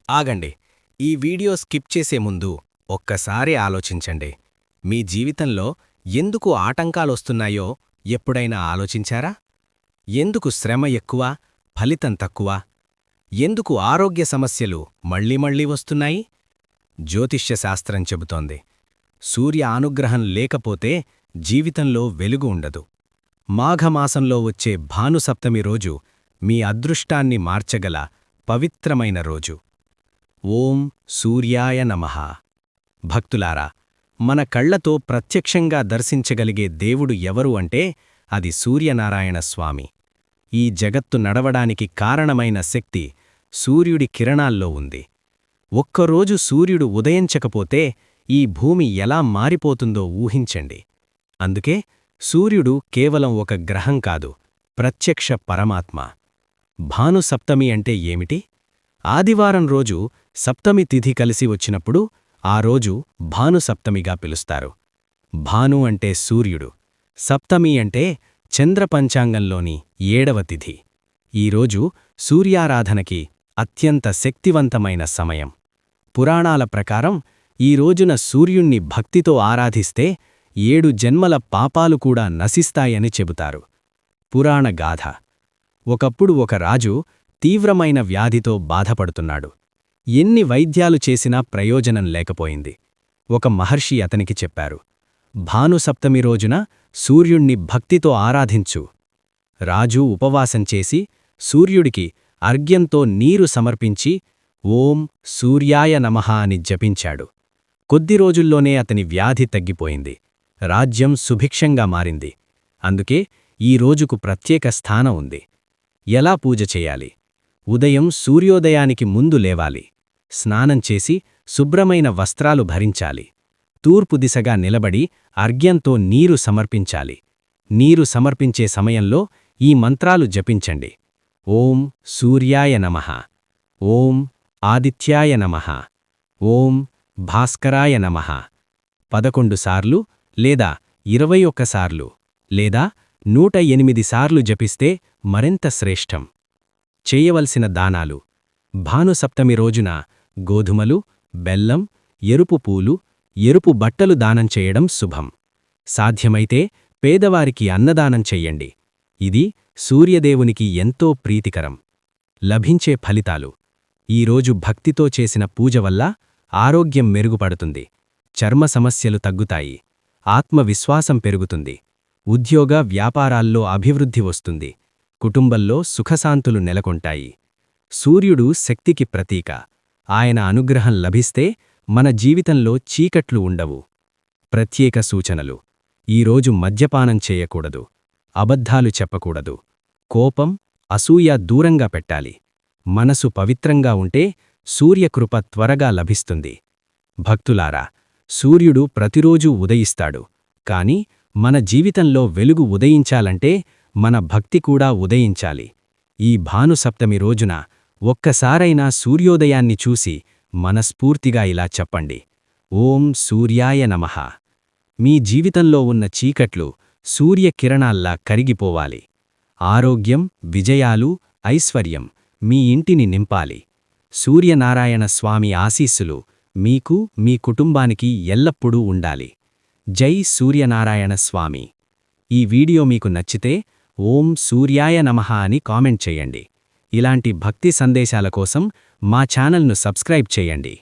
ఆగండి. ఈ video skip చేసే ముందు ఒక్కసారి ఆలోచించండి. మీ జీవితంలో ఎందుకు ఆటంకాలొస్తున్నాయో ఎప్పుడైనా ఆలోచించారా? ఎందుకు శ్రమ ఎక్కువ, ఫలితం తక్కువ? ఎందుకు ఆరోగ్య సమస్యలు మళ్ళీ మళ్ళీ వస్తున్నాయి? జ్యోతిష్య శాస్త్రం చెబుతోంది, సూర్య అనుగ్రహం లేకపోతే జీవితంలో వెలుగు ఉండదు. మాఘమాసంలో వచ్చే భానుసప్తమి రోజు మీ అదృష్టాన్ని మార్చగల పవిత్రమైన రోజు. ఓం సూర్యాయ నమః. భక్తులారా, మన కళ్లతో ప్రత్యక్షంగా దర్శించగలిగే దేవుడు ఎవరు అంటే అది సూర్యనారాయణ స్వామి. ఈ జగత్తు నడవడానికి కారణమైన శక్తి సూర్యుడి కిరణాల్లో ఉంది. ఒక్కరోజు సూర్యుడు ఉదయించకపోతే ఈ భూమి ఎలా మారిపోతుందో ఊహించండి. అందుకే సూర్యుడు కేవలం ఒక గ్రహం కాదు, ప్రత్యక్ష పరమాత్మ. భానుసప్తమి అంటే ఏమిటి? ఆదివారం రోజు సప్తమి తిథి కలిసి వచ్చినప్పుడు ఆ రోజు భానుసప్తమిగా పిలుస్తారు. భాను అంటే సూర్యుడు, సప్తమి అంటే చంద్రపంచాంగంలోని 7వ తిథి. ఈరోజు సూర్యారాధనకి అత్యంత శక్తివంతమైన సమయం. పురాణాల ప్రకారం ఈ రోజున సూర్యుణ్ణి భక్తితో ఆరాధిస్తే 7 జన్మల పాపాలు కూడా నశిస్తాయని చెబుతారు. పురాణ గాథ. ఒకప్పుడు ఒక రాజు తీవ్రమైన వ్యాధితో బాధపడుతున్నాడు. ఎన్ని వైద్యాలు చేసినా ప్రయోజనం లేకపోయింది. ఒక మహర్షి అతనికి చెప్పారు, భానుసప్తమి రోజున సూర్యుణ్ణి భక్తితో ఆరాధించు. రాజు ఉపవాసం చేసి సూర్యుడికి అర్ఘ్యంతో నీరు సమర్పించి ఓం సూర్యాయ నమః అని జపించాడు. కొద్ది రోజుల్లోనే అతని వ్యాధి తగ్గిపోయింది. రాజ్యం సుభిక్షంగా మారింది. అందుకే ఈ రోజుకు ప్రత్యేక స్థానం ఉంది. ఎలా పూజ చేయాలి? ఉదయం సూర్యోదయానికి ముందు లేవాలి. స్నానం చేసి శుభ్రమైన వస్త్రాలు ధరించాలి. తూర్పు దిశగా నిలబడి అర్ఘ్యంతో నీరు సమర్పించాలి. నీరు సమర్పించే సమయంలో ఈ మంత్రాలు జపించండి. ఓం సూర్యాయ నమః, ఓం ఆదిత్యాయ నమః, ఓం భాస్కరాయ నమః 11 సార్లు లేదా 21 సార్లు లేదా 108 సార్లు జపిస్తే మరింత శ్రేష్టం. చేయవలసిన దానాలు: భానుసప్తమి రోజున గోధుమలు, బెల్లం, ఎరుపు పూలు, ఎరుపు బట్టలు దానం చేయడం శుభం. సాధ్యమైతే పేదవారికి అన్నదానం చెయ్యండి. ఇది సూర్యదేవునికి ఎంతో ప్రీతికరం. లభించే ఫలితాలు: ఈరోజు భక్తితో చేసిన పూజ వల్ల ఆరోగ్యం మెరుగుపడుతుంది, చర్మ సమస్యలు తగ్గుతాయి, ఆత్మవిశ్వాసం పెరుగుతుంది, ఉద్యోగ వ్యాపారాల్లో అభివృద్ధి వస్తుంది, కుటుంబంలో సుఖశాంతులు నెలకొంటాయి. సూర్యుడు శక్తికి ప్రతీక. ఆయన అనుగ్రహం లభిస్తే మన జీవితంలో చీకట్లు ఉండవు. ప్రత్యేక సూచనలు: ఈరోజు మద్యపానం చేయకూడదు, అబద్ధాలు చెప్పకూడదు, కోపం, అసూయ దూరంగా పెట్టాలి. మనసు పవిత్రంగా ఉంటే సూర్యకృప త్వరగా లభిస్తుంది. భక్తులారా, సూర్యుడు ప్రతిరోజూ ఉదయిస్తాడు. కాని మన జీవితంలో వెలుగు ఉదయించాలంటే మన భక్తి కూడా ఉదయించాలి. ఈ భానుసప్తమి రోజున ఒక్కసారైనా సూర్యోదయాన్ని చూసి మనస్ఫూర్తిగా ఇలా చెప్పండి: ఓం సూర్యాయ నమః. మీ జీవితంలో ఉన్న చీకట్లు సూర్యకిరణాల్లా కరిగిపోవాలి. ఆరోగ్యం, విజయాలు, ఐశ్వర్యం మీ ఇంటిని నింపాలి. సూర్యనారాయణ స్వామి ఆశీస్సులు మీకు, మీ కుటుంబానికి ఎల్లప్పుడూ ఉండాలి. జై సూర్యనారాయణ స్వామి. ఈ వీడియో మీకు నచ్చితే ఓం సూర్యాయ నమః అని కామెంట్ చేయండి. ఇలాంటి భక్తి సందేశాల కోసం మా ఛానల్ను సబ్స్క్రైబ్ చేయండి.